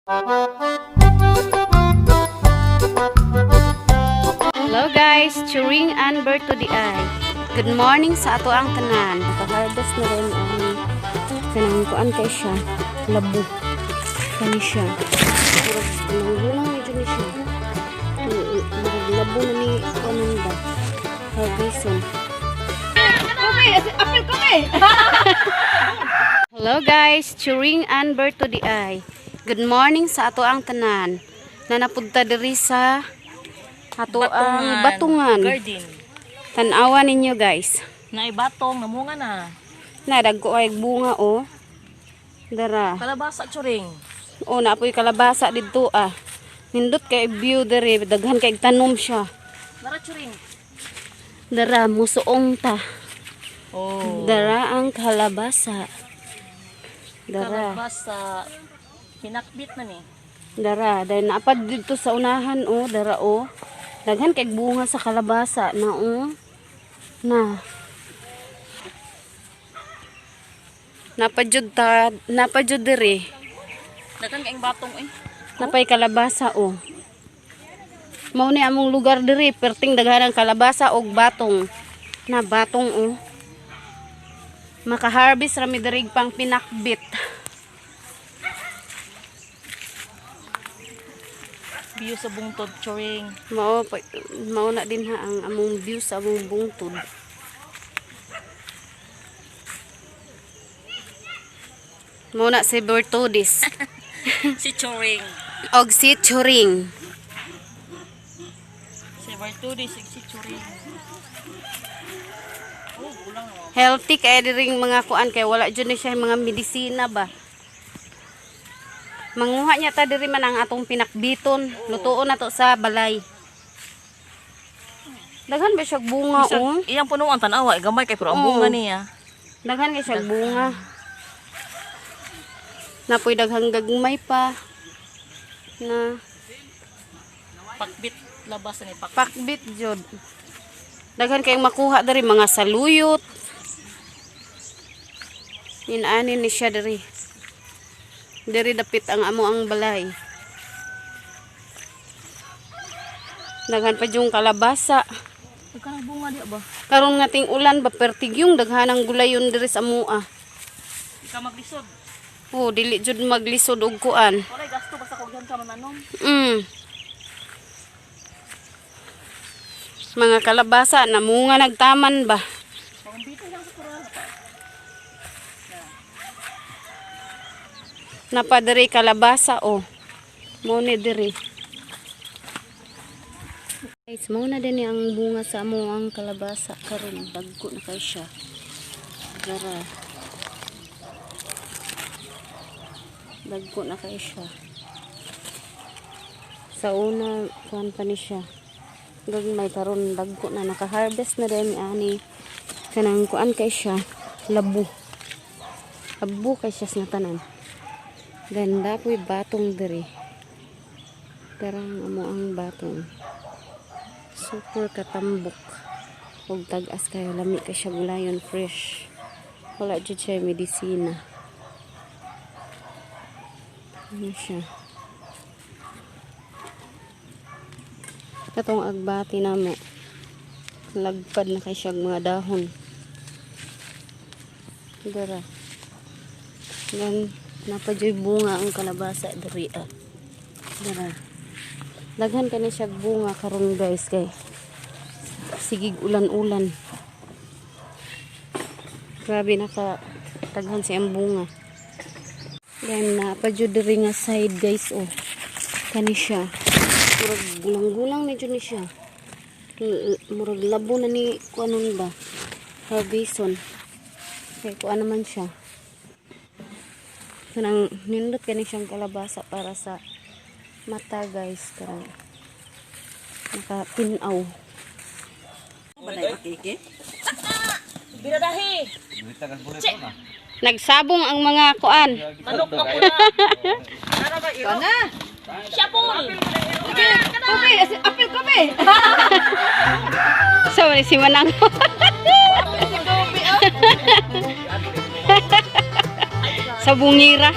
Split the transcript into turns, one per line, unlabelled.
Hello guys, Churing and bird to the eye. Good morning sa ato ang tanan. Naka-harvest na rin ang kanangkuan kay siya. Labo. Kani siya. Gulang medyo ni siya. Labo na ni kanang ba. Harveston. Hello guys, Churing and bird to the eye. Good morning sa ato ang tanan. Nanapunta diri sa ato ang batungan.
Garden.
Tanawa ninyo guys.
Naibatong, namunga na.
Nadagko ay bunga oh. Dara.
Kalabasa, Churing.
Oh, naapoy kalabasa dito ah. Nindot kay view diri, daghan kay tanom siya.
Dara, Churing.
Dara musuong ta.
Oh.
Dara ang kalabasa. Dara.
Kalabasa. Pinakbit na ni.
Dara, dahil naapad dito sa unahan oh, dara oh. Daghan kay bunga sa kalabasa na oh. Na. Napadyod diri.
Dagan kaing batong eh.
Napay kalabasa oh. Mao ni among lugar diri, perting daghanang kalabasa og batong. Na batong oh. Maka-harvest rami diri pang pinakbit.
View sa bungtod, Churing.
Mao na din ha ang among view sa among bungtod. Mao na si Bertudis.
Si Churing.
Og si Churing.
Si Bartudi, si Churing. Oh, gulang naman.
Healthy kaya diring mga kuan kay wala jud ni siya mga medisina ba. Manguha niya ta diri man ang atong pinakbiton. Lutuon na to sa balay. Daghan ba siya bunga oh?
Iyang punuan tanawa, gamay kay pero ang bunga niya.
Daghan kay siya bunga. Napoy daghang gagmay pa. Na
Pakbit labas ni pakbit.
pakbit jud. Daghan kay makuha diri mga saluyot. Inaani ni siya diri. Diri dapit ang amo ang balay. Daghan pa yung kalabasa.
Daghan bunga di ba?
Karon nga ting ulan ba pertig yung daghanang gulayon diri sa amoa.
Ika maglisod.
Oh, dili jud maglisod og kuan.
Walay gasto basta kog diyan ka mananom.
Mga kalabasa namunga nagtaman ba.
Pangambito lang sa kural.
Napadiri kalabasa oh. Mo ni diri. Guys, mo na din ang bunga sa amo ang kalabasa karon dagko na kay siya. Dara. Dagko na kay siya. Sa una kuan pa ni siya. Gagmay karon dagko na naka-harvest na din ani kanang kuan kay siya. Labo. Labo kay siya sa tanan. Ganda po'y batong diri. Karang amo ang batong. Super katambok. Huwag tagas kayo. Lami ka siya gulayon fresh. Wala dyan siya medisina. Ano siya? Katong agbati na mo. Lagpad na kayo siya mga dahon. Dara. Gan napadyoy bunga ang kalabasa diri ah. Dara. Daghan kani siya bunga karon guys kay sigig ulan-ulan. Grabe naka daghan siyang bunga. Yan napadyoy diri nga side guys oh. Kani siya. Murag gulang-gulang medyo ni siya. Murag labo na ni kuanon ba. Harveston. Kay kuan naman siya. Kanang nindot kani siyang kalabasa para sa mata guys. Karang nakapinaw.
Banay makiki. Biradahi.
Nagsabong ang mga kuan.
Manok na pula. Kana. Siya po. Kopi, apil kopi.
So, si Manang. Sa bungira.